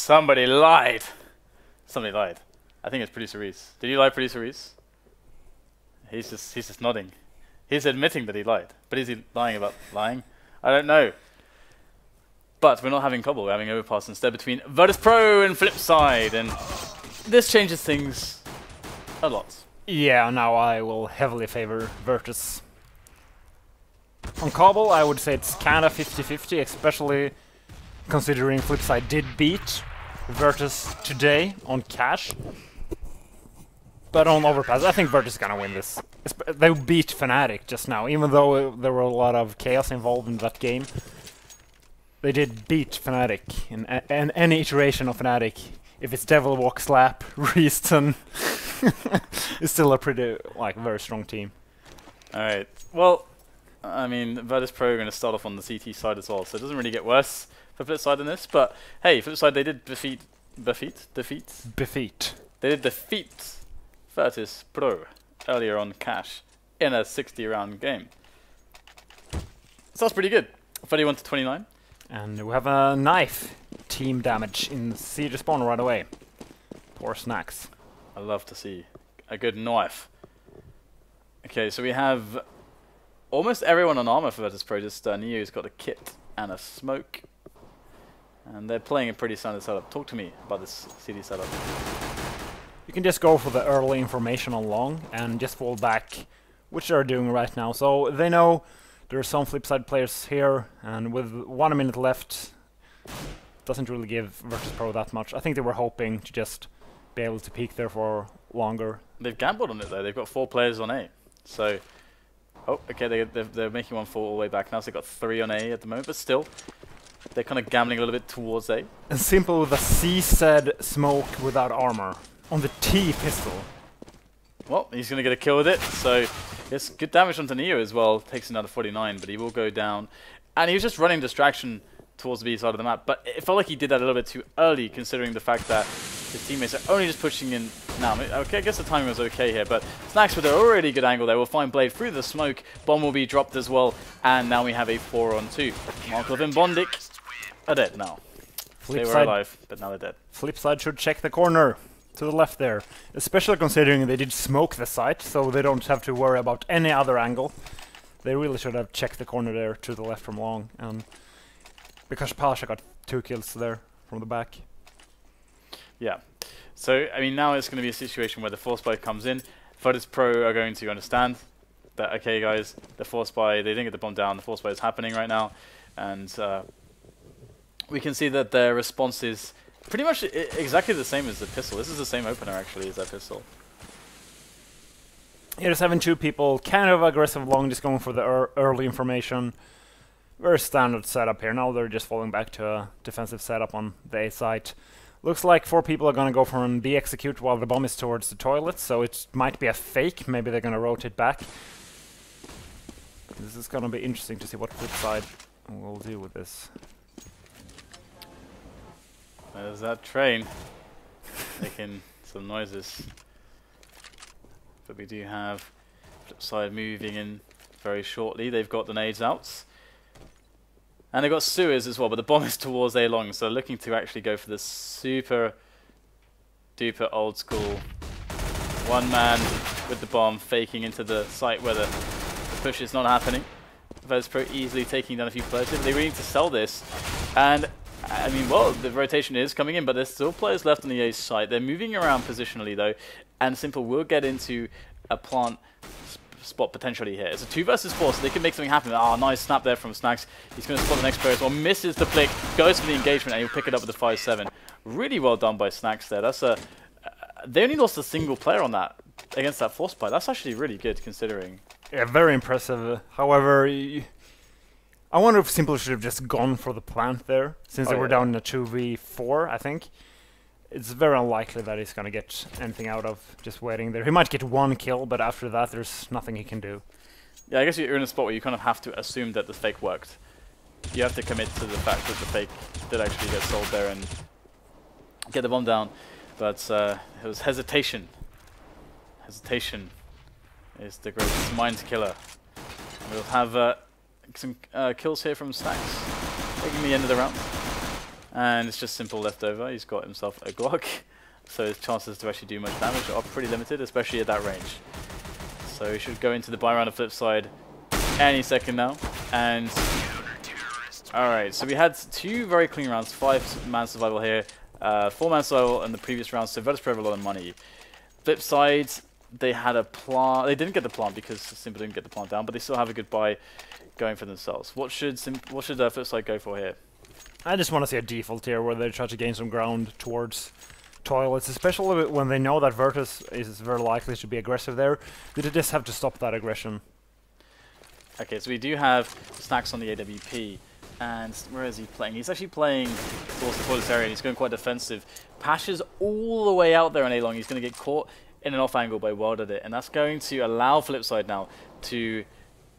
Somebody lied. Somebody lied. I think it's Producer Reese. Did you lie, Producer Reese? He's just nodding. He's admitting that he lied. But is he lying about lying? I don't know. But we're not having Cobble, we're having Overpass instead between Virtus.pro and Flipside, and this changes things a lot. Yeah, now I will heavily favor Virtus. On Cobble, I would say it's kinda 50-50, especially considering Flipside did beat Virtus today on cash. But on Overpass, I think Virtus is gonna win this. They beat Fnatic just now, even though there were a lot of chaos involved in that game. They did beat Fnatic in any iteration of Fnatic. If it's Devil Walk, Slap, Reaston, it's still a pretty, very strong team. Alright, well, I mean, Virtus.pro are going to start off on the CT side as well, so it doesn't really get worse for Flipside than this, but hey, Flipside, they did defeat They did defeat Virtus.pro earlier on cash in a 60-round game. So that's pretty good. 31-29. And we have a knife team damage in siege spawn right away. Poor Snax. I love to see a good knife. Okay, so we have almost everyone on armor for Virtus.pro. Just Neo's got a kit and a smoke. And they're playing a pretty standard setup. Talk to me about this CD setup. You can just go for the early information on long and just fall back, which they're doing right now. So they know there are some Flipside players here, and with 1 minute left, doesn't really give Virtus.pro that much. I think they were hoping to just be able to peek there for longer. They've gambled on it though. They've got 4 players on A. So, oh, okay, they're making 1 fall all the way back now. So they've got 3 on A at the moment, but still, they're kind of gambling a little bit towards A. And simple with a C-said smoke without armor on the T pistol. Well, he's going to get a kill with it, so yes, good damage onto Neo as well. Takes another 49, but he will go down. And he was just running distraction towards the B side of the map, but it felt like he did that a little bit too early, considering the fact that his teammates are only just pushing in now. Okay, I guess the timing was okay here, but Snax with an already good angle there will find Blade through the smoke. Bomb will be dropped as well, and now we have a 4-on-2. Markelov and bondik are dead now. They were alive, but now they're dead. Flipside should check the corner to the left there, especially considering they did smoke the site, so they don't have to worry about any other angle. They really should have checked the corner there to the left from long, and because Pasha got 2 kills there from the back. Yeah, so I mean now it's going to be a situation where the force buy comes in. Virtus.pro are going to understand that, okay guys, the force buy, they didn't get the bomb down, the force buy is happening right now, and we can see that their response is pretty much exactly the same as the pistol. This is the same opener actually as that pistol. Here's having 2 people, kind of aggressive long, just going for the early information. Very standard setup here. Now they're just falling back to a defensive setup on the A site. Looks like 4 people are going to go for an B execute while the bomb is towards the toilet, so it might be a fake. Maybe they're going to rotate back. This is going to be interesting to see what Flipside will do with this. There's that train making some noises. But we do have Flipside moving in very shortly. They've got the nades out. And they've got sewers as well, but the bomb is towards A long, so looking to actually go for the super duper old school 1 man with the bomb faking into the site where the push is not happening. Virtus.pro easily taking down a few players. They really need to sell this. And I mean, well, the rotation is coming in, but there's still players left on the A side. They're moving around positionally, though, and Simple will get into a plant spot potentially here. It's a 2 versus 4, so they can make something happen. Ah, nice snap there from Snax. He's going to spot the next player as well. Misses the flick, goes for the engagement, and he'll pick it up with the 5-7. Really well done by Snax there. That's a... they only lost a single player on that, against that force buy. That's actually really good, considering. Yeah, very impressive. However, I wonder if Simple should have just gone for the plant there, since they were down in a 2v4, I think. It's very unlikely that he's going to get anything out of just waiting there. He might get 1 kill, but after that, there's nothing he can do. Yeah, I guess you're in a spot where you kind of have to assume that the fake worked. You have to commit to the fact that the fake did actually get sold there and get the bomb down. But it was hesitation. Hesitation is the greatest mind killer. And we'll have some kills here from Snax, taking the end of the round. And it's just simple leftover. He's got himself a Glock, so his chances to actually do much damage are pretty limited, especially at that range. So he should go into the buy round of Flipside any second now. And alright, so we had 2 very clean rounds, 5-man survival here, 4-man survival in the previous round, so Virtus.pro have a lot of money. Flipside, they had a plant. They didn't get the plant because Simple didn't get the plant down, but they still have a good buy going for themselves. What should Flipside go for here? I just want to see a default here where they try to gain some ground towards toilets, especially when they know that Virtus is very likely to be aggressive there. They just have to stop that aggression. Okay, so we do have Snax on the AWP. And where is he playing? He's actually playing towards the toilets area, and he's going quite defensive. pasha's all the way out there on A long. He's going to get caught in an off angle by WorldEdit, and that's going to allow Flipside now to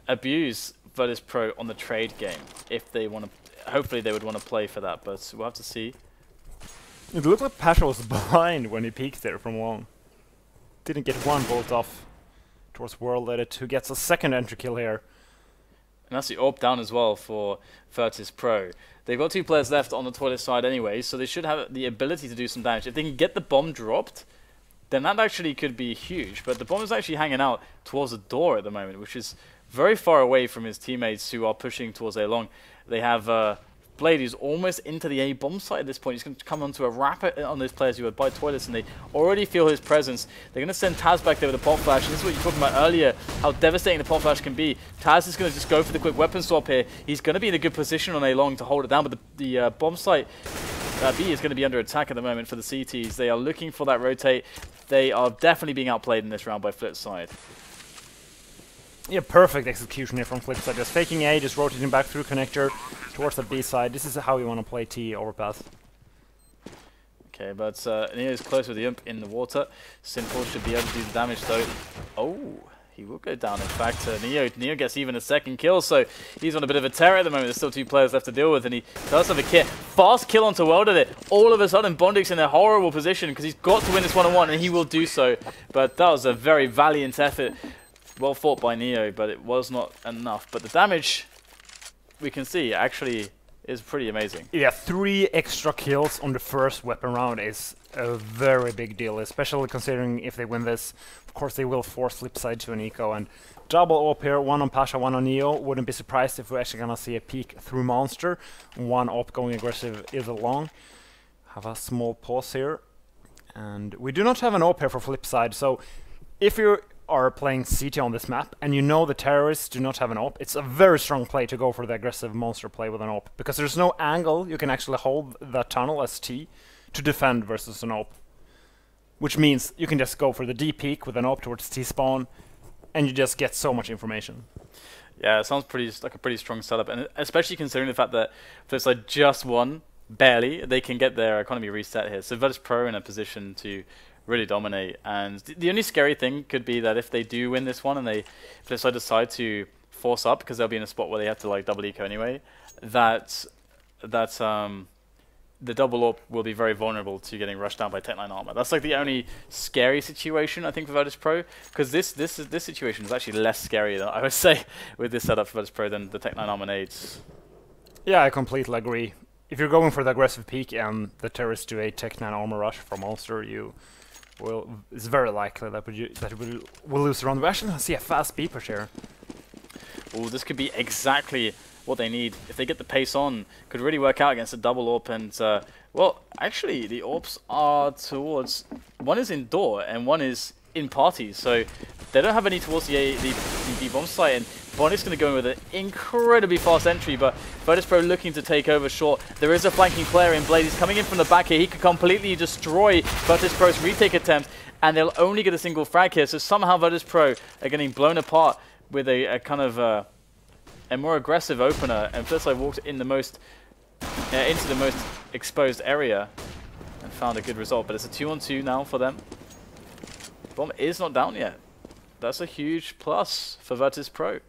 abuse Virtus.pro on the trade game if they want to. Hopefully, they would want to play for that, but we'll have to see. It looked like pasha was behind when he peeked there from long. Didn't get one bolt off towards WorldEdit, who gets a second entry kill here. And that's the AWP down as well for Virtus.pro. They've got 2 players left on the toilet side anyway, so they should have the ability to do some damage. If they can get the bomb dropped, then that actually could be huge. But the bomb is actually hanging out towards the door at the moment, which is very far away from his teammates who are pushing towards A long. They have Blade, who's almost into the A bomb site at this point. He's going to come onto a rapid on those players who are by toilets, and they already feel his presence. They're going to send TaZ back there with a pop flash. And this is what you were talking about earlier, how devastating the pop flash can be. TaZ is going to just go for the quick weapon swap here. He's going to be in a good position on A long to hold it down, but the bomb site B is going to be under attack at the moment for the CTs. They are looking for that rotate. They are definitely being outplayed in this round by Flipside. Yeah, perfect execution here from Flipside. Just faking A, just rotating back through connector towards the B side. This is how you want to play T Overpass. Okay, but Neo is close with the ump in the water. Simple should be able to do the damage though. Oh, he will go down. In fact, Neo gets even a second kill, so he's on a bit of a tear at the moment. There's still 2 players left to deal with, and he does have a kit. Fast kill onto WorldEdit. All of a sudden, bondik's in a horrible position because he's got to win this 1-on-1, and he will do so. But that was a very valiant effort. Well fought by Neo, but it was not enough. But the damage, we can see, actually is pretty amazing. Yeah, 3 extra kills on the first weapon round is a very big deal, especially considering if they win this, of course they will force Flipside to an eco, and double AWP here, 1 on pasha, 1 on Neo. Wouldn't be surprised if we're actually gonna see a peek through Monster. 1 AWP going aggressive is along. Have a small pause here. And we do not have an AWP here for Flipside, so if you are playing CT on this map and you know the terrorists do not have an AWP, it's a very strong play to go for the aggressive monster play with an AWP, because there's no angle you can actually hold that tunnel as T to defend versus an AWP, which means you can just go for the D peak with an AWP towards T spawn and you just get so much information. Yeah, it sounds like a pretty strong setup, and especially considering the fact that Flipside just won, barely, they can get their economy reset here. So Virtus.pro in a position to really dominate, and the only scary thing could be that if they do win this one and they Flipside decide to force up, because they'll be in a spot where they have to like double eco anyway, that the double AWP will be very vulnerable to getting rushed down by Tech9 armor. That's like the only scary situation I think for Virtus.pro, because this situation is actually less scary than I would say with this setup for Virtus.pro than the Tech9 armor nades. Yeah, I completely agree. If you're going for the aggressive peak and the terrorists do a Tech9 armor rush from Monster, it's very likely that we'll lose the round. We're actually going to see a fast B push here. Oh, this could be exactly what they need. If they get the pace on, could really work out against a double AWP. And, well, actually, the AWPs are towards... One is indoor and one is in parties. So they don't have any towards the B bomb site. And bondik's going to go in with an incredibly fast entry, but Virtus.pro looking to take over short. There is a flanking player in Blade. He's coming in from the back here. He could completely destroy Virtus.pro's retake attempt, and they'll only get a single frag here. So somehow Virtus.pro are getting blown apart with a kind of a more aggressive opener, and Flipside walked in the most into the most exposed area and found a good result. But it's a 2-on-2 now for them. Bomb is not down yet. That's a huge plus for Virtus.pro.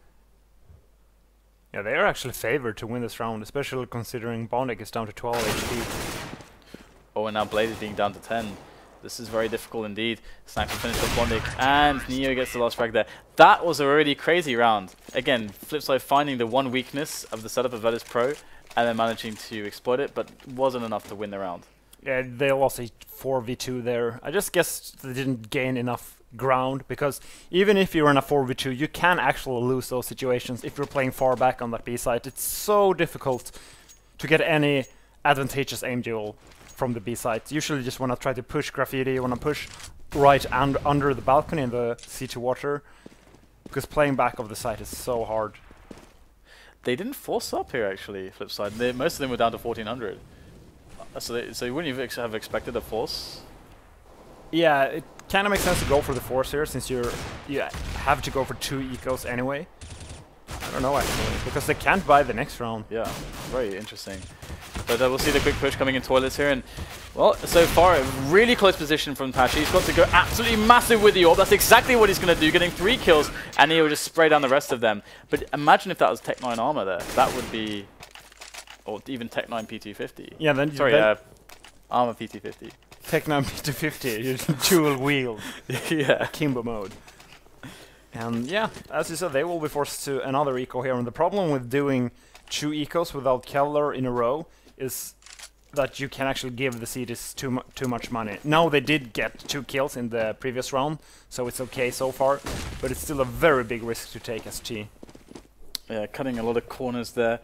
Yeah, they are actually favored to win this round, especially considering bondik is down to 12 HP. Oh, and now Blade is being down to 10. This is very difficult indeed. Snax will finish off bondik, and Neo gets the last frag there. That was a really crazy round. Again, Flipside finding the one weakness of the setup of Virtus.pro and then managing to exploit it, but wasn't enough to win the round. Yeah, they lost a 4v2 there. I just guess they didn't gain enough ground, because even if you're in a 4v2, you can actually lose those situations if you're playing far back on that B site. It's so difficult to get any advantageous aim duel from the B site. Usually you just want to try to push graffiti, you want to push right and under the balcony in the C2 water, because playing back of the site is so hard. They didn't force up here, actually, Flipside. Most of them were down to 1400. So you wouldn't even have expected a force? Yeah, it kind of makes sense to go for the force here, since you have to go for 2 ecos anyway. I don't know, actually, because they can't buy the next round. Yeah, very interesting. But we'll see the quick push coming in toilets here, and well, so far a really close position from pasha. He's got to go absolutely massive with the orb. That's exactly what he's going to do, getting 3 kills, and he'll just spray down the rest of them. But imagine if that was Tech 9 armor there. That would be, or even Tech 9 P250. Yeah, then sorry, armor P250. Tech 9 P250, you dual wheel. Yeah. Kimbo mode. And yeah, as you said, they will be forced to another eco here. And the problem with doing 2 ecos without Kevlar in a row is that you can actually give the CDs too much money. Now they did get 2 kills in the previous round, so it's okay so far, but it's still a very big risk to take as T. Yeah, cutting a lot of corners there.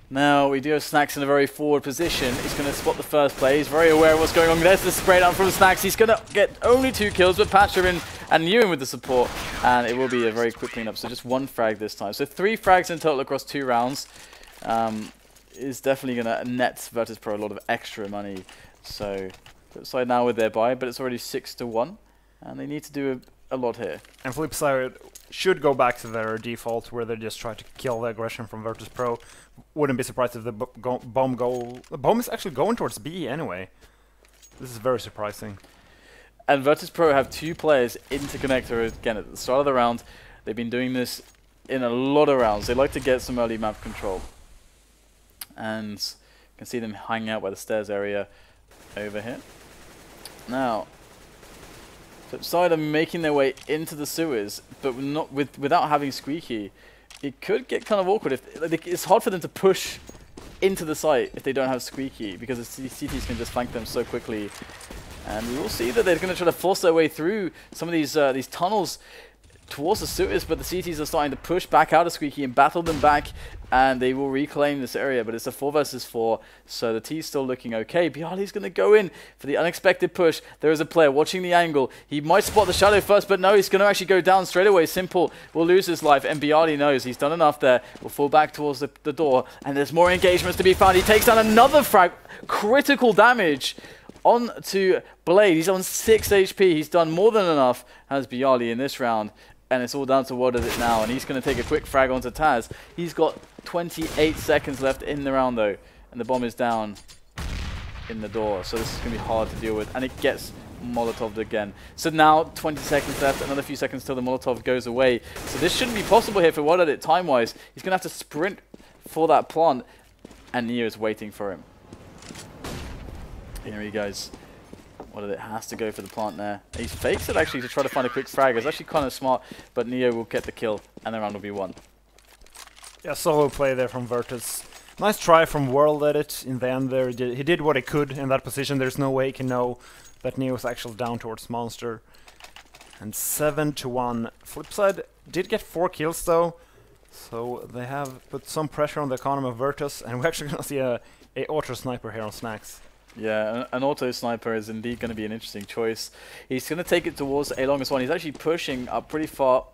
Now we do have Snax in a very forward position. He's going to spot the first play. He's very aware of what's going on. There's the spray down from Snax. He's going to get only 2 kills, but pasha and NEO with the support, and it will be a very quick cleanup. So just 1 frag this time. So 3 frags in total across 2 rounds. Is definitely going to net Virtus.pro a lot of extra money. So Flipside now with their buy, but it's already 6-1, and they need to do a lot here. And Flipside should go back to their default, where they just try to kill the aggression from Virtus.pro. Wouldn't be surprised if the bomb is actually going towards B anyway. This is very surprising. And Virtus.pro have 2 players into connector again at the start of the round. They've been doing this in a lot of rounds. They like to get some early map control. And you can see them hanging out by the stairs area over here. Now, Flipside are making their way into the sewers, but not without having Squeaky. It could get kind of awkward. It's hard for them to push into the site if they don't have Squeaky, because the CTs can just flank them so quickly. And we will see that they're going to try to force their way through some of these tunnels towards the sewers, but the CTs are starting to push back out of Squeaky and battle them back, and they will reclaim this area. But it's a 4 versus 4, so the T's still looking okay. Biali's going to go in for the unexpected push. There is a player watching the angle. He might spot the shadow first, but no, he's going to actually go down straight away. Simple will lose his life, and Biali knows he's done enough there. Will fall back towards the door, and there's more engagements to be found. He takes down another frag, critical damage on to Blade. He's on 6 HP. He's done more than enough, has Biali in this round. And it's all down to WorldEdit now, and he's going to take a quick frag onto TaZ. He's got 28 seconds left in the round though, and the bomb is down in the door, so this is going to be hard to deal with, and it gets Molotoved again. So now 20 seconds left, another few seconds till the Molotov goes away. So this shouldn't be possible here for WorldEdit time-wise. He's going to have to sprint for that plant, and NEO is waiting for him. Here he goes. WorldEdit has to go for the plant there. He fakes it actually to try to find a quick frag. It's actually kind of smart, but NEO will get the kill, and the round will be won. Yeah, solo play there from Virtus. Nice try from WorldEdit in the end there. He did what he could in that position. There's no way he can know that NEO is actually down towards Monster. And 7-1. Flipside did get 4 kills though, so they have put some pressure on the economy of Virtus, and we're actually going to see a auto sniper here on Snax. Yeah, an auto sniper is indeed going to be an interesting choice. He's going to take it towards A longest one. He's actually pushing up pretty far.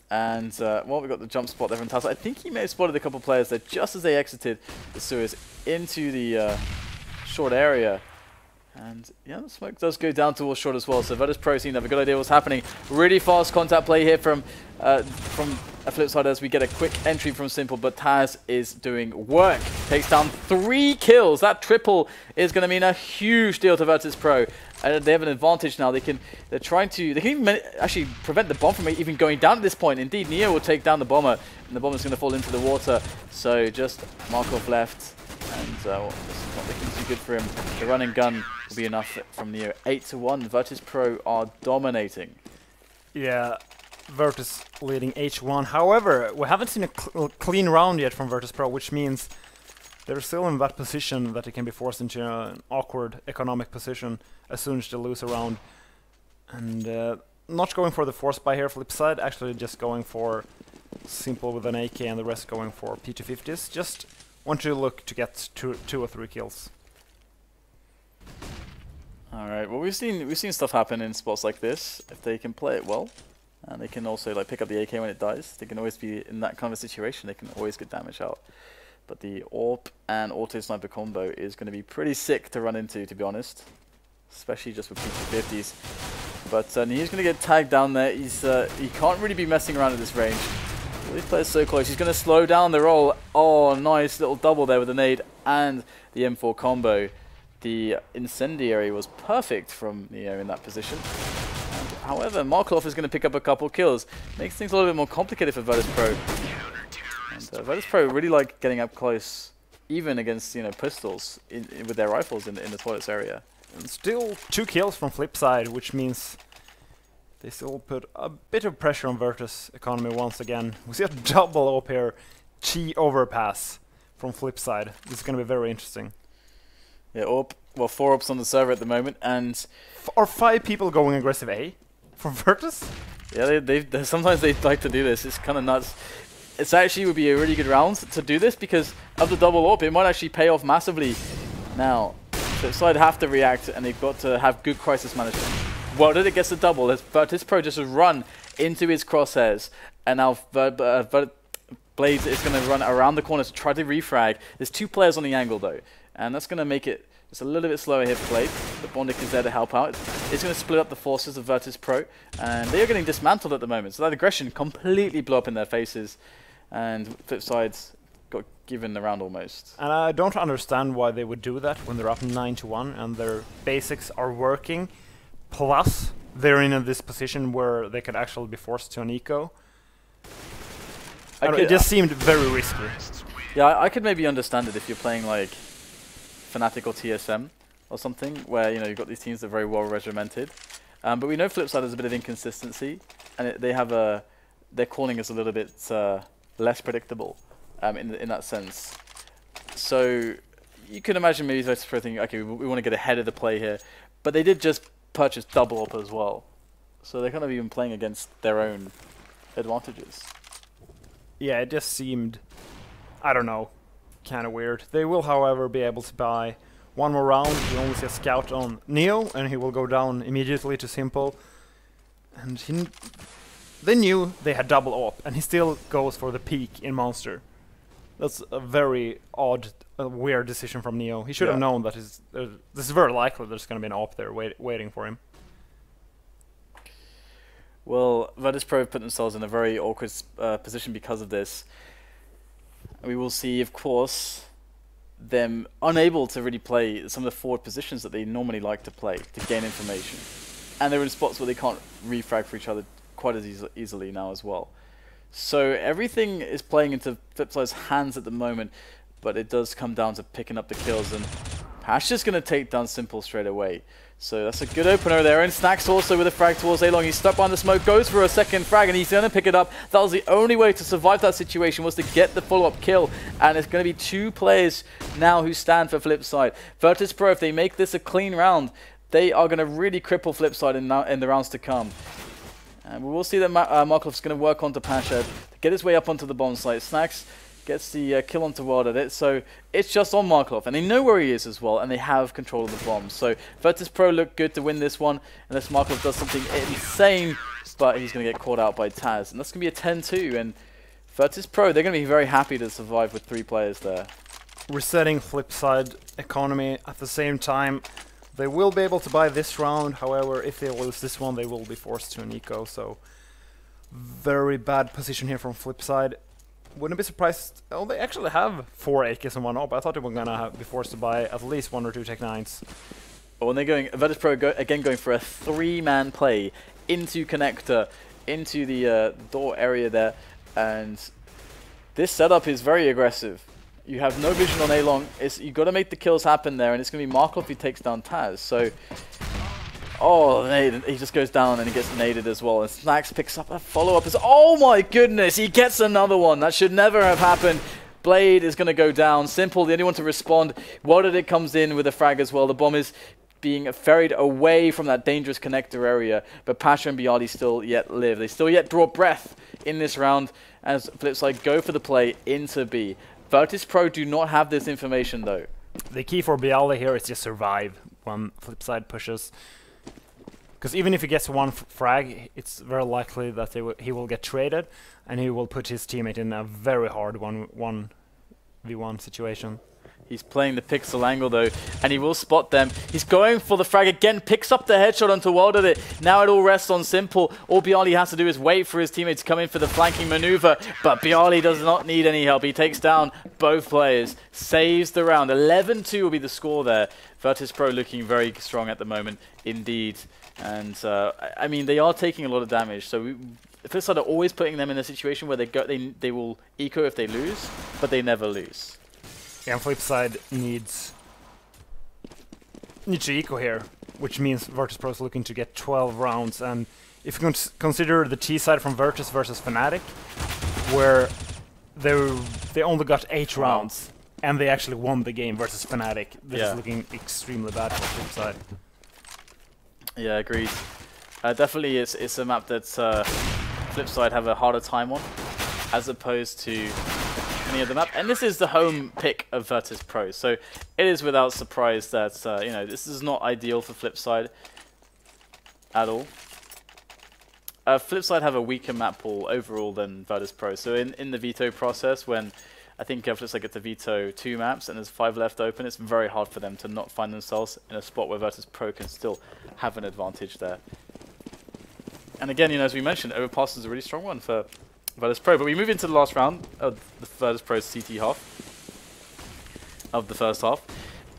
And, well, we got the jump spot there from TaZ. I think he may have spotted a couple players there just as they exited the sewers into the short area. And, yeah, the smoke does go down towards short as well. So Virtus.pro seem to have a good idea what's happening. Really fast contact play here from a Flipside as we get a quick entry from Simple, but TaZ is doing work. Takes down 3 kills. That triple is going to mean a huge deal to Virtus.pro. They have an advantage now. They can even actually prevent the bomb from even going down at this point. Indeed, NEO will take down the bomber, and the bomber's going to fall into the water. So just Markelov left, and well, this is not looking too good for him. The run and gun will be enough from NEO. 8-1. Virtus.pro are dominating. Yeah. Virtus leading H1. However, we haven't seen a clean round yet from Virtus.pro, which means They're still in that position that they can be forced into an awkward economic position as soon as they lose a round. And not going for the force buy here, Flipside, actually just going for simple with an AK and the rest going for P250s. Just want to look to get two or three kills. Alright, well we've seen stuff happen in spots like this, if they can play it well. And they can also like pick up the AK when it dies. They can always be in that kind of a situation, they can always get damage out. But the AWP and auto sniper combo is going to be pretty sick to run into, to be honest. Especially just with P250s. But he's going to get tagged down there. He can't really be messing around at this range. These players so close. He's going to slow down the roll. Oh, nice little double there with the nade and the M4 combo. The incendiary was perfect from Neo in that position. And, however, Markelov is going to pick up a couple kills. Makes things a little bit more complicated for Virtus.pro. And Virtus.pro really like getting up close, even against pistols with their rifles in the toilets area. And still 2 kills from Flipside, which means they still put a bit of pressure on Virtus economy once again. We see a double up here, Chi Overpass from Flipside. This is going to be very interesting. Yeah, well, 4 ups on the server at the moment, and are 5 people going aggressive A from Virtus? Yeah, sometimes they like to do this. It's kind of nuts. It actually would be a really good round to do this because of the double up. It might actually pay off massively. Now, Flipside have to react, and they've got to have good crisis management. WorldEdit gets the double. Virtus.pro just run into his crosshairs, and now Blades is going to run around the corner to try to refrag. There's 2 players on the angle though, and that's going to make it just a little bit slower here for Blade. The bondik is there to help out. It's going to split up the forces of Virtus.pro, and they are getting dismantled at the moment. So that aggression completely blew up in their faces, and Flipside's got given the round almost. And I don't understand why they would do that when they're up 9-1 and their basics are working. Plus, they're in this position where they could actually be forced to an eco. It just seemed very risky. Yeah, I could maybe understand it if you're playing like Fnatic or TSM or something, where you've got these teams that are very well regimented. But we know Flipside has a bit of inconsistency, and they have their calling is a little bit less predictable in that sense. So you can imagine maybe Virtus.pro thinking, okay, we want to get ahead of the play here, but they did just purchase double up as well, so they're kind of even playing against their own advantages. Yeah, it just seemed, I don't know, kind of weird. They will, however, be able to buy one more round. We only see a scout on Neo, and he will go down immediately to simple. And they knew they had double up, and he still goes for the peak in monster. That's a very odd, weird decision from Neo. He should have known that this is very likely there's going to be an op there waiting for him. Well, Virtus.pro put themselves in a very awkward position because of this. We will see, of course, them unable to really play some of the forward positions that they normally like to play to gain information. And they're in spots where they can't refrag for each other quite as easily now as well. So everything is playing into Flipside's hands at the moment, but it does come down to picking up the kills, and Pash is going to take down Simple straight away. So that's a good opener there, and Snax also with a frag towards A-Long. He's stuck behind the smoke, goes for a second frag, and he's going to pick it up. That was the only way to survive that situation, was to get the follow-up kill, and it's going to be 2 players now who stand for Flipside. Virtus.pro, if they make this a clean round, they are going to really cripple Flipside in the rounds to come. And we will see that Markelov's going to work onto pasha to get his way up onto the bomb site. Snax gets the kill onto WorldEdit, so it's just on Markelov, and they know where he is as well, and they have control of the bomb. So Virtus.pro look good to win this one, unless Markelov does something insane, but he's going to get caught out by TaZ, and that's going to be a 10-2, and Virtus.pro, they're going to be very happy to survive with 3 players there. Resetting Flipside economy at the same time. They will be able to buy this round, however, if they lose this one, they will be forced to an eco, so very bad position here from Flipside. Wouldn't be surprised. Oh, they actually have 4 AKs and 1 op. I thought they were gonna be forced to buy at least 1 or 2 Tech 9s. Well, when they're going, Virtus.pro again going for a 3-man play into connector, into the door area there, and this setup is very aggressive. You have no vision on A-Long. You've got to make the kills happen there, and it's going to be Markelov who takes down TaZ. So, oh, he just goes down and he gets naded as well. And Snax picks up a follow-up. Oh my goodness, he gets another one. That should never have happened. Blade is going to go down. Simple, the only one to respond. WorldEdit comes in with a frag as well. The bomb is being ferried away from that dangerous connector area, but pasha and byali still yet live. They still yet draw breath in this round as Flipside go for the play into B. Virtus.pro do not have this information though. The key for byali here is just survive when Flipside pushes. Because even if he gets one frag, it's very likely that he will get traded, and he will put his teammate in a very hard 1v1 situation. He's playing the pixel angle though, and he will spot them. He's going for the frag again, picks up the headshot onto WorldEdit. Now it all rests on Simple. All byali has to do is wait for his teammate to come in for the flanking maneuver, but byali does not need any help. He takes down both players, saves the round. 11-2 will be the score there. Virtus.pro looking very strong at the moment, indeed. And I mean, they are taking a lot of damage, so Flipside are always putting them in a situation where they will eco if they lose, but they never lose. Yeah, and Flipside needs to eco here, which means Virtus.pro is looking to get 12 rounds. And if you consider the T side from Virtus versus Fnatic, where they only got 8 rounds, and they actually won the game versus Fnatic, this is looking extremely bad for Flipside. Yeah, agreed. Definitely it's a map that Flipside have a harder time on, as opposed to any other map. And this is the home pick of Virtus.pro, so it is without surprise that you know, this is not ideal for Flipside at all. Flipside have a weaker map pool overall than Virtus.pro, so in the veto process, when I think Flipside get to veto 2 maps and there's 5 left open, it's very hard for them to not find themselves in a spot where Virtus.pro can still have an advantage there. And again, you know, as we mentioned, Overpass is a really strong one for Virtus.pro. But we move into the last round of the Virtus.pro's CT half of the first half.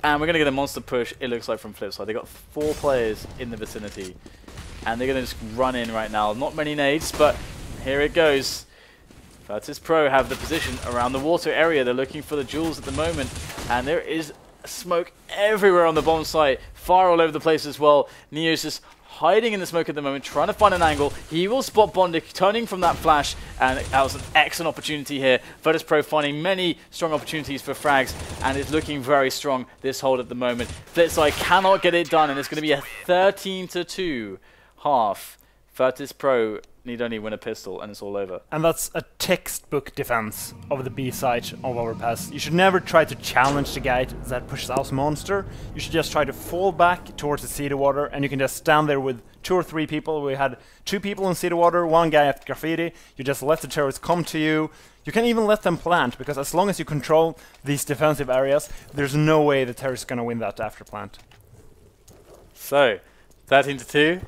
And we're going to get a monster push, it looks like, from Flipside. They got 4 players in the vicinity. And they're going to just run in right now. Not many nades, but here it goes. Virtus.pro have the position around the water area. They're looking for the jewels at the moment. And there is smoke everywhere on the bomb site. Fire all over the place as well. Neo's just hiding in the smoke at the moment, trying to find an angle. He will spot bondik turning from that flash, and that was an excellent opportunity here. Virtus.pro finding many strong opportunities for frags, and is looking very strong this hold at the moment. Flipside cannot get it done, and it's going to be a 13-2 half. Virtus.pro need only win a pistol, and it's all over. And that's a textbook defense of the B side of Overpass. You should never try to challenge the guy that pushes out monster. You should just try to fall back towards the cedar water, and you can just stand there with 2 or 3 people. We had 2 people in cedar water, 1 guy at graffiti. You just let the terrorists come to you. You can even let them plant, because as long as you control these defensive areas, there's no way the terrorists are going to win that after plant. So, 13-2.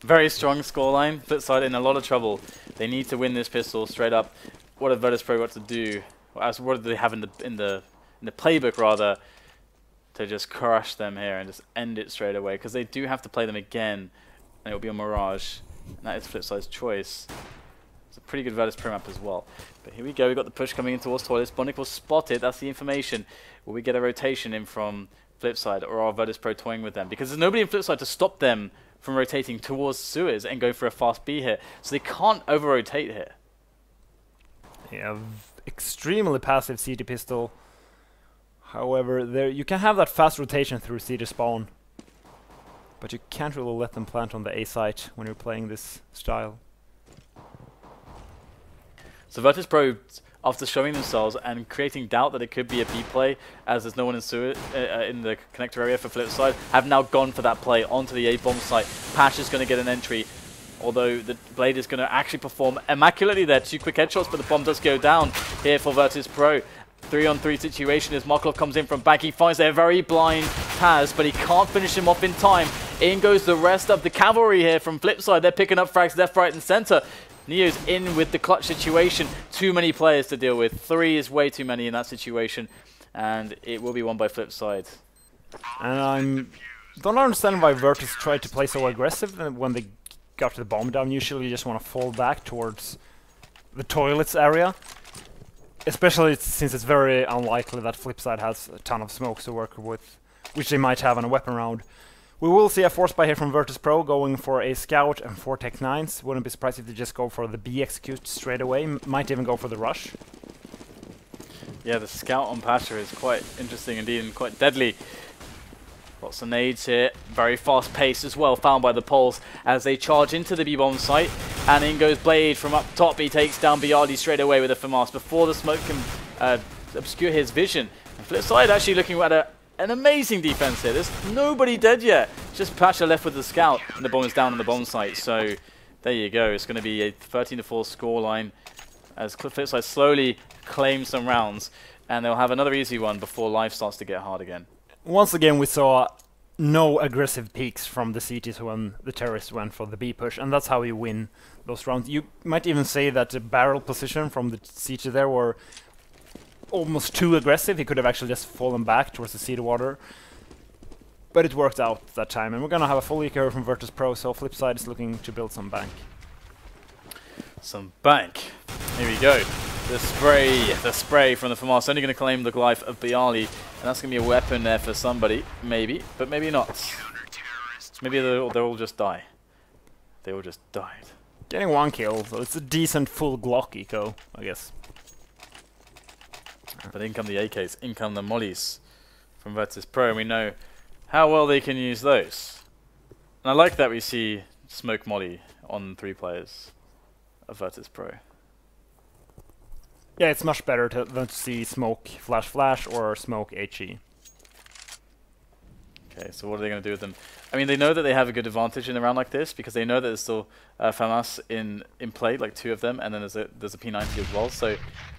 Very strong scoreline. Flipside in a lot of trouble. They need to win this pistol straight up. What have Virtus.pro got to do? What do they have in the playbook rather, to just crush them here and just end it straight away? Because they do have to play them again, and it will be a Mirage. And that is Flipside's choice. It's a pretty good Virtus.pro map as well. But here we go. We got the push coming in towards toilets. bondik will spot it. That's the information. Will we get a rotation in from Flipside, or are Virtus.pro toying with them? Because there's nobody in Flipside to stop them from rotating towards sewers and going for a fast B here. So they can't over-rotate here. Yeah, extremely passive CT pistol. However, there you can have that fast rotation through CT spawn, but you can't really let them plant on the A site when you're playing this style. So Virtus.pro, after showing themselves and creating doubt that it could be a B play, as there's no one in in the connector area for Flipside, have now gone for that play onto the A bomb site. Pash is going to get an entry, although the Blade is going to actually perform immaculately there. 2 quick headshots, but the bomb does go down here for Virtus.pro. 3-on-3 situation as Markelov comes in from back. He finds a very blind TaZ, but he can't finish him off in time. In goes the rest of the cavalry here from Flipside. They're picking up frags left, right, and center. Neo's in with the clutch situation. Too many players to deal with. 3 is way too many in that situation, and it will be won by Flipside. And I don't understand why Virtus tried to play so aggressive when they got the bomb down. Usually you just want to fall back towards the toilets area, especially since it's very unlikely that Flipside has a ton of smokes to work with, which they might have on a weapon round. We will see a force buy here from Virtus.pro going for a scout and 4 tech 9s. Wouldn't be surprised if they just go for the B execute straight away. Might even go for the rush. Yeah, the scout on pasha is quite interesting indeed and quite deadly. Lots of nades here, very fast pace as well, found by the Poles as they charge into the B-bomb site. And in goes Blade from up top. He takes down byali straight away with a FAMAS before the smoke can obscure his vision. And Flipside actually looking at an amazing defense here. There's nobody dead yet. Just pasha left with the scout, and the bomb is down on the bomb site. So there you go. It's going to be a 13-4 scoreline as Flipside slowly claims some rounds, and they'll have another easy one before life starts to get hard again. Once again, we saw no aggressive peaks from the CTs when the terrorists went for the B push, and that's how you win those rounds. You might even say that the barrel position from the CT there were almost too aggressive. He could have actually just fallen back towards the CT water, but it worked out that time. And we're gonna have a full eco from Virtus.pro, so Flipside is looking to build some bank. Some bank. Here we go. The spray from the FAMAS only going to claim the life of byali, and that's going to be a weapon there for somebody, maybe, but maybe not. Maybe they'll all just die. They all just died. Getting one kill, so it's a decent full Glock eco, I guess. But in come the AKs, in come the mollies from Virtus.pro, and we know how well they can use those. And I like that we see smoke molly on 3 players of Virtus.pro. Yeah, it's much better than to see smoke flash or smoke HE. Okay, so what are they going to do with them? I mean, they know that they have a good advantage in a round like this because they know that there's still FAMAS in play, like 2 of them, and then there's a P90 as well. So,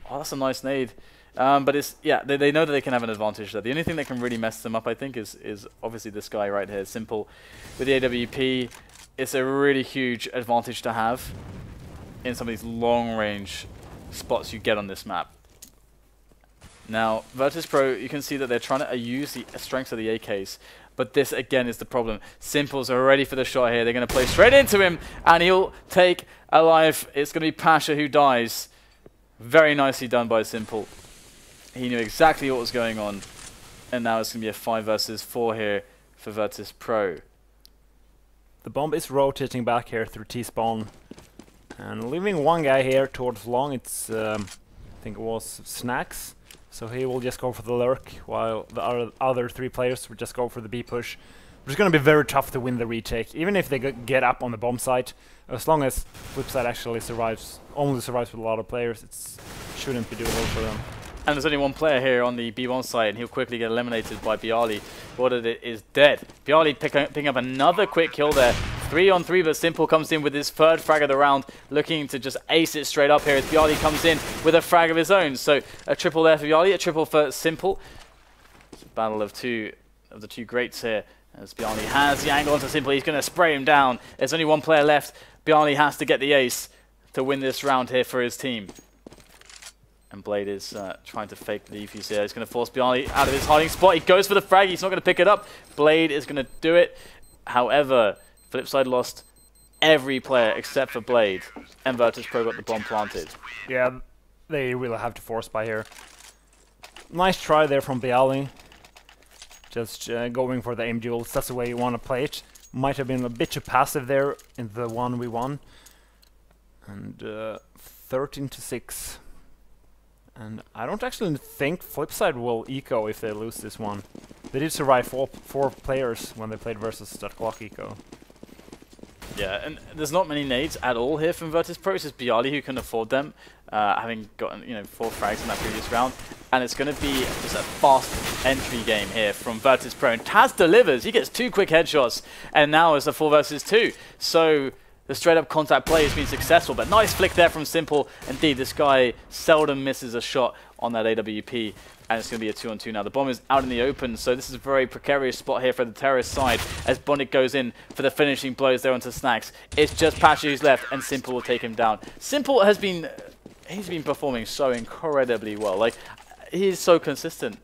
oh, that's a nice nade. But it's they know that they can have an advantage there. The only thing that can really mess them up, I think, is obviously this guy right here, Simple, with the AWP. It's a really huge advantage to have in some of these long-range spots you get on this map. Now, Virtus.pro, you can see that they're trying to use the strengths of the AKs, but this again is the problem. Simples are ready for the shot here. They're going to play straight into him, and he'll take a life. It's going to be pasha who dies. Very nicely done by Simple. He knew exactly what was going on, and now it's going to be a 5 versus 4 here for Virtus.pro. The bomb is rotating back here through T-spawn, and leaving one guy here towards long. It's I think it was Snax, so he will just go for the lurk, while the other 3 players will just go for the B push. It's going to be very tough to win the retake, even if they get up on the bomb site. As long as Flipside actually only survives with a lot of players, it shouldn't be doable for them. And there's only one player here on the B1 side, and he'll quickly get eliminated by byali. WorldEdit is dead. byali picking up another quick kill there. 3 on 3, but Simple comes in with his 3rd frag of the round, looking to just ace it straight up here as byali comes in with a frag of his own. So a triple there for byali, a triple for Simple. It's a battle of the 2 greats here. As byali has the angle onto Simple, he's going to spray him down. There's only one player left. byali has to get the ace to win this round here for his team. And Blade is trying to fake the defuse here. He's going to force byali out of his hiding spot. He goes for the frag. He's not going to pick it up. Blade is going to do it. However, Flipside lost every player except for Blade. And Virtus.pro got the bomb planted. Yeah, they really have to force by here. Nice try there from byali. Just going for the aim duels. That's the way you want to play it. Might have been a bit too passive there in the 1v1. And 13-6. And I don't actually think Flipside will eco if they lose this one. They did survive 4 players when they played versus that clock eco. Yeah, and there's not many nades at all here from Virtus.pro. It's just byali who can afford them, having gotten 4 frags in that previous round. And it's going to be just a fast entry game here from Virtus.pro. And TaZ delivers. He gets 2 quick headshots, and now it's a 4 versus 2. So the straight-up contact play has been successful, but nice flick there from Simple. Indeed, this guy seldom misses a shot on that AWP, and it's going to be a 2-on-2 now. The bomb is out in the open, so this is a very precarious spot here for the terrorist side as bondik goes in for the finishing blows there onto Snax. It's just pasha who's left, and Simple will take him down. Simple has been performing so incredibly well. Like, he's so consistent.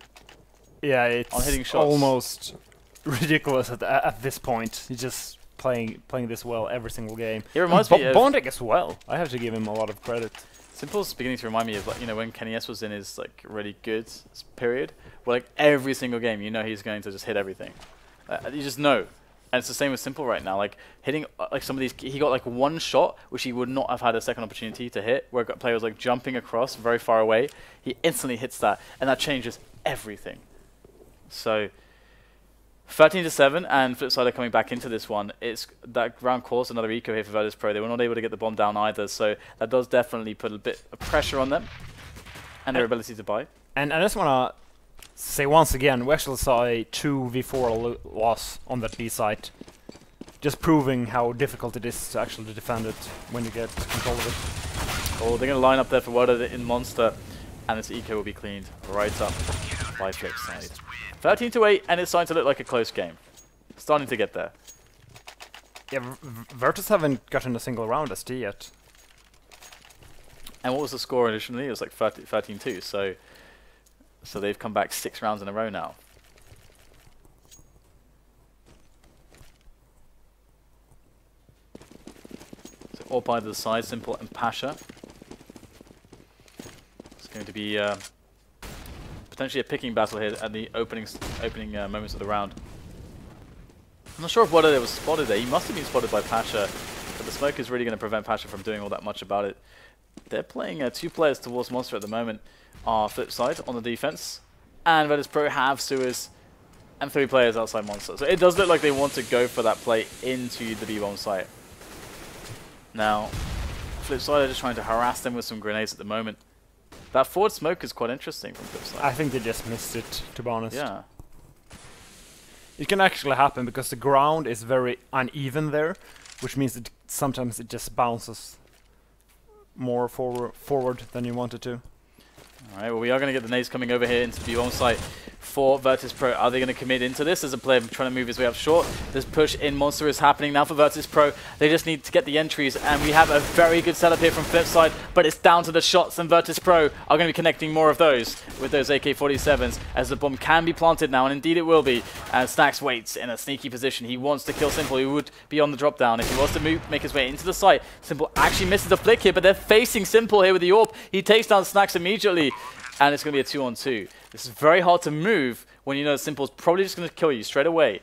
Yeah, it's on hitting shots. Almost ridiculous at this point. He's just playing this well every single game. He reminds me of bondik as well. I have to give him a lot of credit. Simple's beginning to remind me of, like, when Kenny S was in his really good period, where every single game he's going to just hit everything. You just know And it's the same with Simple right now. Like hitting like some of these, he got like one shot which he would not have had a second opportunity to hit, where a player was like jumping across very far away. He instantly hits that, and that changes everything. So 13-7, and Flipside are coming back into this one. It's that round caused another eco here for Virtus.pro. They were not able to get the bomb down either, so that does definitely put a bit of pressure on them and their ability to buy. And I just want to say once again, we actually saw a 2v4 loss on that B site. Just proving how difficult it is to actually defend it when you get control of it. Oh, they're going to line up there for WorldEdit in Monster, and this eco will be cleaned right up by Flipside. 13-8, and it's starting to look like a close game. Starting to get there. Yeah, Virtus haven't gotten a single round ST yet. And what was the score initially? It was like 13-2, so they've come back 6 rounds in a row now. So all by the side, Simple and pasha. It's going to be potentially a picking battle here at the opening moments of the round. I'm not sure if WorldEdit was spotted there. He must have been spotted by pasha, but the smoke is really going to prevent pasha from doing all that much about it. They're playing 2 players towards Monster at the moment. Are Flipside on the defense, and Virtus.pro have sewers and 3 players outside Monster. So it does look like they want to go for that play into the B-bomb site. Now, Flipside are just trying to harass them with some grenades at the moment. That forward smoke is quite interesting from Flipside. I think they just missed it, to be honest. Yeah. It can actually happen because the ground is very uneven there, which means that sometimes it just bounces more forward than you want it to. Alright, well we are going to get the nades coming over here into the B-bomb site for Virtus.pro. Are they going to commit into this as a player trying to move his way up short? This push in Monster is happening now for Virtus.pro. They just need to get the entries, and we have a very good setup here from Flipside, but it's down to the shots, and Virtus.pro are going to be connecting more of those with those AK-47s as the bomb can be planted now, and indeed it will be. And Snax waits in a sneaky position. He wants to kill Simple. He would be on the drop down if he was to make his way into the site. Simple actually misses the flick here, but they're facing Simple here with the AWP. He takes down Snax immediately, and it's going to be a 2-on-2. This is very hard to move when you know Simple's probably just going to kill you straight away.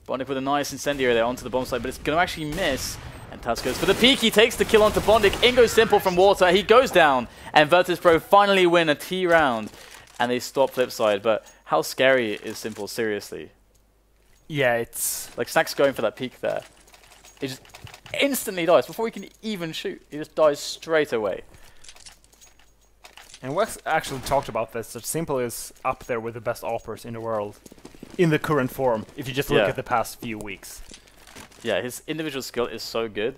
bondik with a nice incendiary there onto the bomb site, but it's going to actually miss. And TaZ goes for the peek. He takes the kill onto bondik. In goes Simple from water. He goes down. And Virtus.pro finally win a T round. And they stop Flipside. But how scary is Simple, seriously? Yeah, it's... like Snax going for that peek there. He just instantly dies before he can even shoot. He just dies straight away. And we actually talked about this, that Simple is up there with the best offers in the world. In the current form, if you just look at the past few weeks. Yeah, his individual skill is so good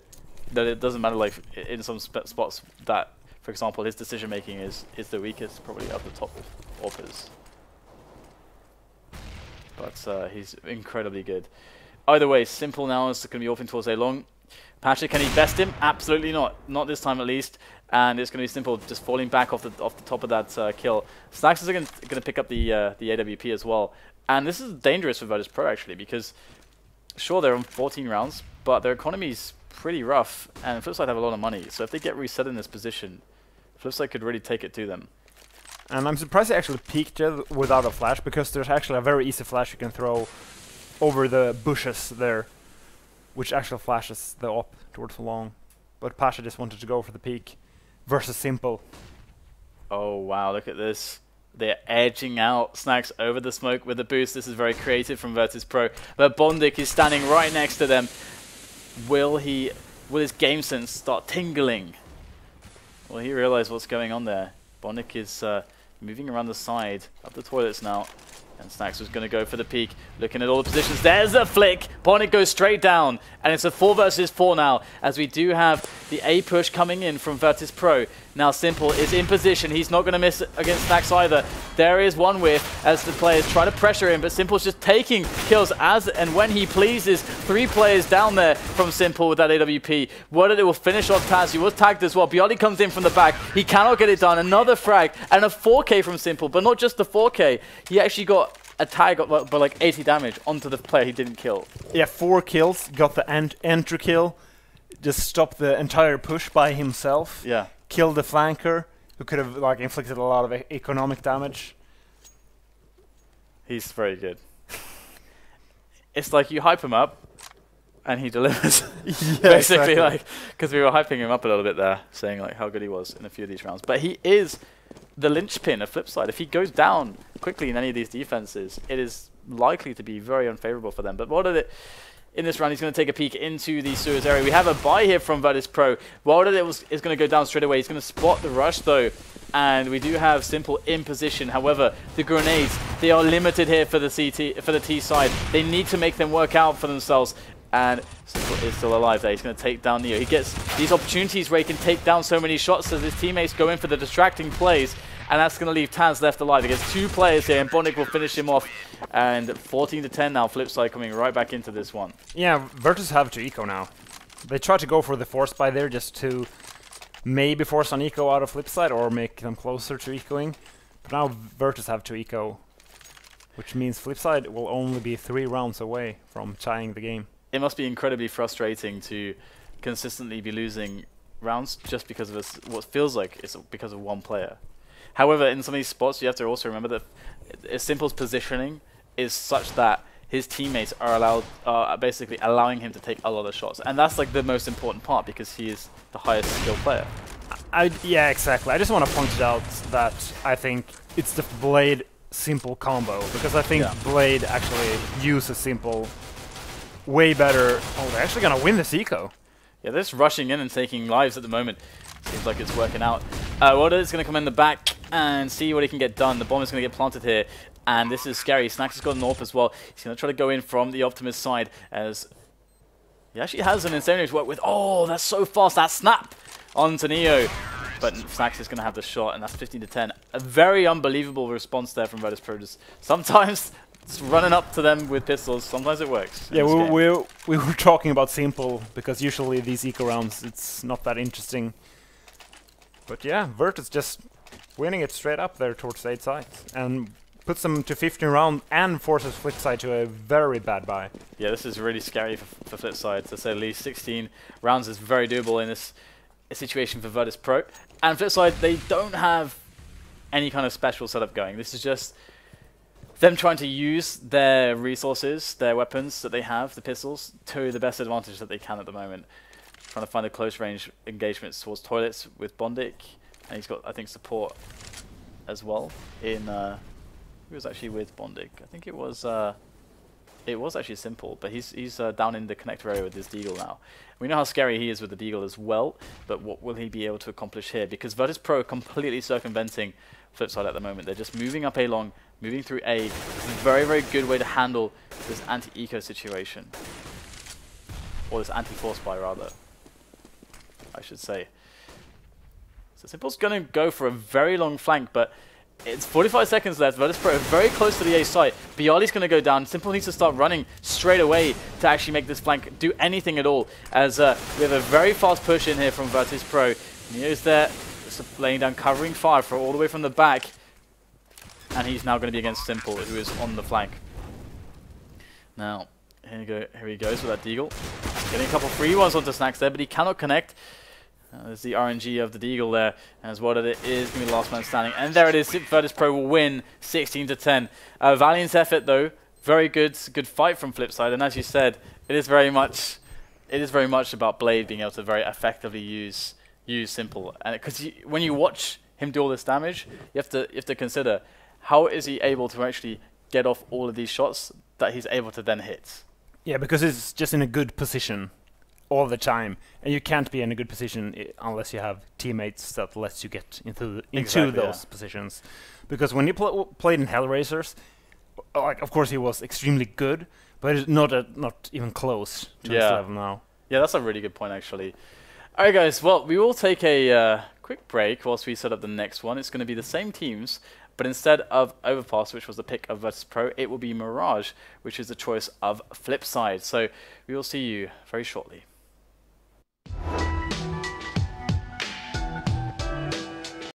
that it doesn't matter, like, in some spots that, for example, his decision-making is the weakest, probably of the top offers. But he's incredibly good. Either way, Simple now is going to be offing towards A long. pasha, can he best him? Absolutely not. Not this time, at least. And it's going to be Simple just falling back off the top of that kill. Snax is going to pick up the AWP as well. And this is dangerous for Virtus.pro, actually, because sure, they're on 14 rounds, but their economy's pretty rough, and Flipside have a lot of money. So if they get reset in this position, Flipside could really take it to them. And I'm surprised they actually peeked it without a flash, because there's actually a very easy flash you can throw over the bushes there, which actually flashes the op towards the long. But pasha just wanted to go for the peek versus Simple. Oh wow, look at this. They're edging out Snax over the smoke with the boost. This is very creative from Virtus.pro. But bondik is standing right next to them. Will his game sense start tingling? Will he realize what's going on there? bondik is moving around the side of the toilets now. And Snax was going to go for the peek, looking at all the positions. There's a flick. bondik goes straight down. And it's a 4 versus 4 now, as we do have the A push coming in from Virtus.pro. Now Simple is in position. He's not going to miss against Snax either. There is one whiff as the players try to pressure him, but Simple's just taking kills as and when he pleases. 3 players down there from Simple with that AWP. WorldEdit will finish off TaZ. He was tagged as well. byali comes in from the back. He cannot get it done. Another frag and a 4K from Simple, but not just the 4K. He actually got a tag by like 80 damage onto the player he didn't kill. Yeah, 4 kills, got the entry kill, just stopped the entire push by himself. Yeah. Killed the flanker, who could have like inflicted a lot of economic damage. He's very good. it's like you hype him up, and he delivers. Yeah, Basically, exactly. like, because we were hyping him up a little bit there, saying like how good he was in a few of these rounds. But he is the linchpin of Flipside. If he goes down quickly in any of these defenses, it is likely to be very unfavorable for them. But WorldEdit in this round, he's going to take a peek into the sewers area. We have a buy here from Virtus.pro. WorldEdit is going to go down straight away. He's going to spot the rush though. And we do have Simple in position. However, the grenades, they are limited here for the T side. They need to make them work out for themselves. And Simple is still alive there. He's going to take down Neo. He gets these opportunities where he can take down so many shots as his teammates go in for the distracting plays. And that's going to leave TaZ left alive. He gets 2 players here, and bondik will finish him off. And 14-10 now, Flipside coming right back into this one. Yeah, Virtus have to eco now. They try to go for the force buy there just to maybe force an eco out of Flipside or make them closer to ecoing. But now Virtus have to eco, which means Flipside will only be 3 rounds away from tying the game. It must be incredibly frustrating to consistently be losing rounds just because of what feels like it's because of one player. However, in some of these spots, you have to also remember that Simple's positioning is such that his teammates are basically allowing him to take a lot of shots. And that's like the most important part because he is the highest skill player. Yeah, exactly. I just want to point it out that I think it's the Blade Simple combo, because I think Blade actually uses Simple way better. Oh, they're actually going to win this eco. Yeah, they're just rushing in and taking lives at the moment. Seems like it's working out. WorldEdit's going to come in the back and see what he can get done. The bomb is going to get planted here. And this is scary. Snax has got an AWP as well. He's going to try to go in from the Optimus side as he actually has an Insanity to work with. Oh, that's so fast. That snap onto Neo. But Snax is going to have the shot, and that's 15-10. A very unbelievable response there from Virtus.pro. Sometimes it's running up to them with pistols. Sometimes it works. Yeah, we were talking about Simple because usually these eco rounds, it's not that interesting. But yeah, Virtus just winning it straight up there towards 8 sides. And puts them to 15 round and forces Flipside to a very bad buy. Yeah, this is really scary for Flipside, to say the least. 16 rounds is very doable in this situation for Virtus.pro. And Flipside, they don't have any kind of special setup going. This is just them trying to use their resources, their weapons that they have, the pistols, to the best advantage that they can at the moment. Trying to find the close range engagements towards toilets with bondik. And he's got, I think, support as well in... He was actually with bondik. I think it was actually Simple, but he's down in the connector area with his deagle now. We know how scary he is with the deagle as well, but what will he be able to accomplish here? Because Virtus.pro are completely circumventing Flipside at the moment. They're just moving up A long, moving through A. It's a very, very good way to handle this anti-eco situation. Or this anti-force buy, rather, I should say. So Simple's going to go for a very long flank, but it's 45 seconds left. Virtus.pro are very close to the A site. Biali's going to go down. Simple needs to start running straight away to actually make this flank do anything at all. As we have a very fast push in here from Virtus.pro. Neo's there, laying down covering fire for all the way from the back. And he's now going to be against Simple, who is on the flank. Now, here he goes with that deagle. Getting a couple free ones onto Snax there, but he cannot connect. There's the RNG of the deagle there, as WorldEdit is going to be the last man standing. And there it is, Virtus.pro will win 16-10. Valiant effort though, very good fight from Flipside. And as you said, it is very much about Blade being able to very effectively use Simple. And because when you watch him do all this damage, you have to consider how is he able to actually get off all of these shots that he's able to then hit. Yeah, because he's just in a good position all the time, and you can't be in a good position unless you have teammates that lets you get into those positions. Because when you played in Hellraisers, like, of course he was extremely good, but it's not even close to this level now. Yeah, that's a really good point, actually. All right, guys. Well, we will take a quick break whilst we set up the next one. It's going to be the same teams, but instead of Overpass, which was the pick of Virtus.pro, it will be Mirage, which is the choice of Flipside. So we will see you very shortly.